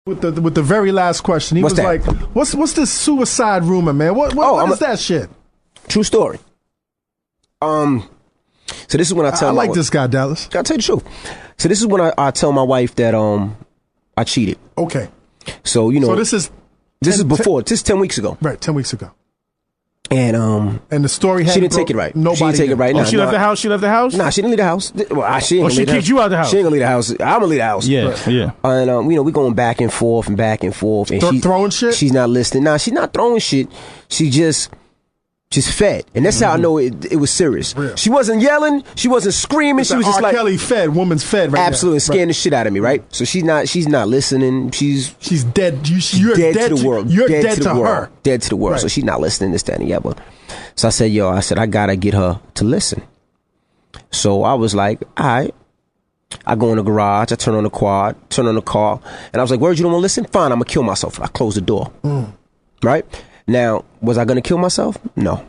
with the very last question. He was like, "What's this suicide rumor, man? What is that shit?" True story. So this is when I tell. I like this guy, Dallas. I'll tell you the truth. So this is when I tell my wife that I cheated. Okay. So you know. So this is before. This is 10 weeks ago. Right, 10 weeks ago. And the story she didn't take it right. Nobody she didn't take it right. Oh, she left the house. She left the house. Nah, she didn't leave the house. Well, she kicked you out of the house. She ain't gonna leave the house. I'm gonna leave the house. Yeah, right. Yeah. And you know, we going back and forth and back and forth. And she's throwing shit. She's not listening. Nah, she's not throwing shit. She just fed, and that's how I know it was serious. Real. She wasn't yelling. She wasn't screaming. She was just like Kelly fed. Woman's fed. Right. Absolutely, scaring the shit out of me. Right. So she's not listening. She's dead. You're dead to the world. You're dead to her. Dead to the world. Right. So she's not listening. This, that, and the other. So I said, I gotta get her to listen. So I was like, all right. I go in the garage, I turn on the quad, turn on the car, and I was like, word, you don't want to listen? Fine, I'm gonna kill myself. I close the door. Right? Now, was I gonna kill myself? No.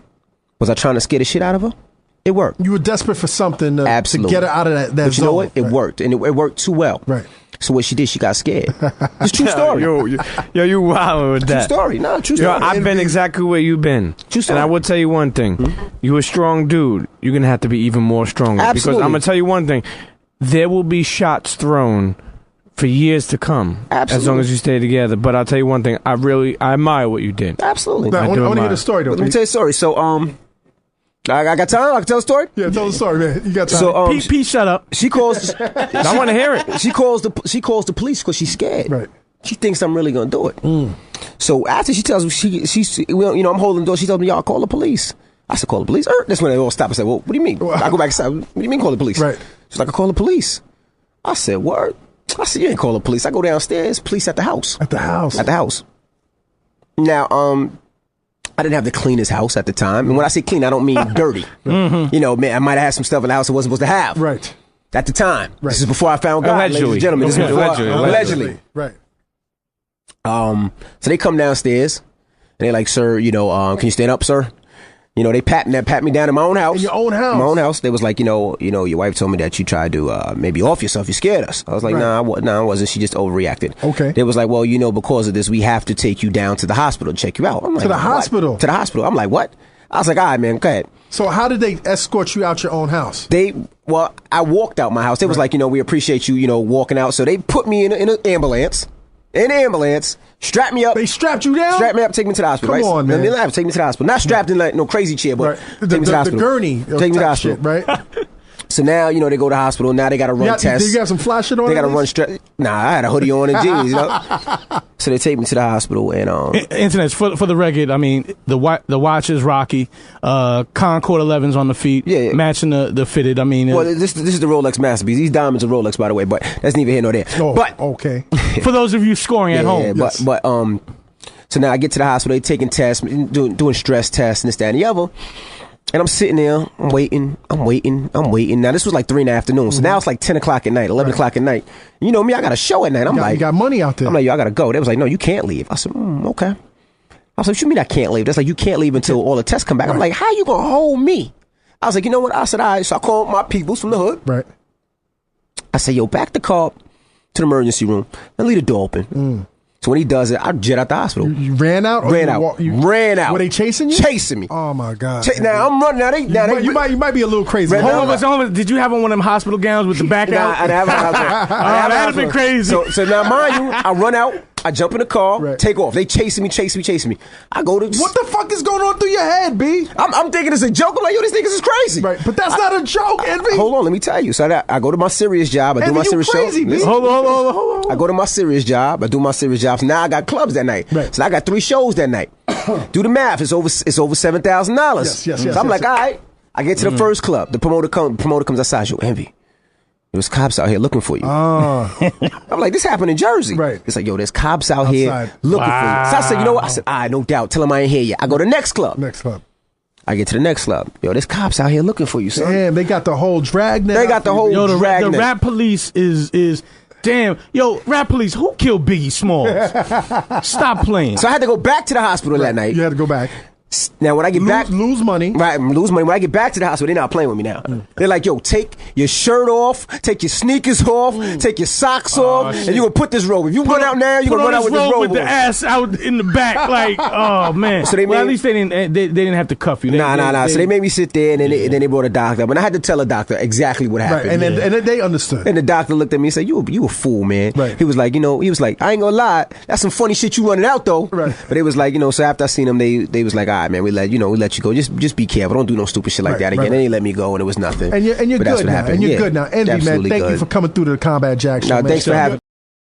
Was I trying to scare the shit out of her? It worked. You were desperate for something to get her out of that but zone. You know what? It worked, and it worked too well. Right. So what she did, she got scared. It's a true story. Yo, you wildin' with that. True story. Nah, true story. I've been exactly where you've been. True story. And I will tell you one thing. You a strong dude. You're going to have to be even more stronger. Absolutely. Because I'm going to tell you one thing. There will be shots thrown for years to come. Absolutely. As long as you stay together. But I'll tell you one thing. I admire what you did. Absolutely. Now, I want to hear the story, though. Let me tell you a story. So, I got time? I can tell a story? Yeah, tell the story, man. You got time. So, Pete, shut up. She calls. I want to hear it. She calls the police because she's scared. Right. She thinks I'm really gonna do it. So after she tells me she's I'm holding the door. She tells me, y'all call the police. I said, call the police. That's when they all stop. I said, well, what do you mean? I go back inside. What do you mean call the police? Right. She's like, I call the police. I said, word. I said, you ain't call the police. I go downstairs. Police at the house. At the house. At the house. Now, I didn't have the cleanest house at the time. And when I say clean, I don't mean dirty. You know, man, I might have had some stuff in the house I wasn't supposed to have. Right. At the time. Right. This is before I found God, ladies and gentlemen. This is before allegedly. Right. So they come downstairs and they're like, sir, can you stand up, sir? They pat me down in my own house. In your own house? In my own house. They was like, your wife told me that you tried to maybe off yourself. You scared us. I was like, nah, I wasn't. She just overreacted. Okay. They was like, well, because of this, we have to take you down to the hospital to check you out. I'm like, to the hospital? To the hospital. I'm like, what? I was like, all right, man, go ahead. So how did they escort you out your own house? I walked out my house. They was like, we appreciate you, walking out. So they put me in an ambulance. Strapped me up. They strapped you down? Strapped me up, take me to the hospital. Come on, man. Take me to the hospital. Not strapped in like no crazy chair, but take me to the hospital. The gurney. Take me to the hospital. Shit, right? So now, they go to the hospital. Now they got to run tests. Did you have some flash shit on? They got to run straight. Nah, I had a hoodie on and jeans, So they take me to the hospital and Internet, for the record, I mean, the watch is Rocky, Concord 11's on the feet, matching the fitted. I mean, well, this is the Rolex masterpiece. These diamonds are Rolex, by the way, but that's neither here nor there. Oh, but okay. For those of you scoring at home, but so now I get to the hospital. They taking tests, doing stress tests and this, that, and the other. And I'm sitting there, I'm waiting. Now, this was like 3 in the afternoon. So now it's like 10 o'clock at night, 11 o'clock at night. You know me, I got a show at night. You got money out there. I'm like, yo, I got to go. They was like, no, you can't leave. I said, okay. I was like, what you mean I can't leave? That's like, you can't leave until all the tests come back. I'm like, how you going to hold me? I was like, you know what? I said, all right. So I called my peoples from the hood. Right. I said, yo, back the car to the emergency room and leave the door open. So when he does it, I jet out the hospital. You ran out? Ran out. Were they chasing you? Chasing me. Oh, my God. Now, I'm running. You might be a little crazy. Hold on. Did you have on one of them hospital gowns with the back out? I didn't have that would have been crazy. So now, mind you, I run out. I jump in the car, take off. They chasing me. I go to... What the fuck is going on through your head, B? I'm thinking it's a joke. I'm like, yo, these niggas is crazy. Right, but that's not a joke, Envy. Hold on, let me tell you. So I go to my serious job. I do my serious crazy, show. Hold on. I go to my serious job. I do my serious job. So now I got clubs that night. Right. So I got 3 shows that night. Do the math. It's over $7,000. Yes. So I'm like, all right. I get to the first club. The promoter comes outside. Yo, Envy. There's cops out here looking for you. I'm like, this happened in Jersey. Right. It's like, yo, there's cops out here looking for you. So I said, you know what? I said, all right, no doubt. Tell them I ain't here yet. I go to the next club. I get to the next club. Yo, there's cops out here looking for you, son. Damn, they got the whole dragnet. They got the whole dragnet. The rap police is damn. Yo, rap police, who killed Biggie Smalls? Stop playing. So I had to go back to the hospital that night. You had to go back. Now when I get back, lose money. Right, lose money. When I get back to the hospital, they're not playing with me now. They're like, yo, take your shirt off, take your sneakers off, take your socks off, and you gonna put this robe. If you run out now, you gonna run out with this robe. With the ass out in the back, like, oh man. So at least they didn't have to cuff you. Nah. So they made me sit there, and then they brought a doctor. But I had to tell a doctor exactly what happened. Right, and then they understood. And the doctor looked at me and said, you a fool, man. Right. He was like, I ain't gonna lie, that's some funny shit you running out though. Right. But it was like, so after I seen them, they was like, all right, man, we let you go. Just be careful. Don't do no stupid shit like that again. Right. And they let me go, and it was nothing. And you're but good now. And you're good now. Envy, man, thank you for coming through to the Combat Jack show. No, thanks for having.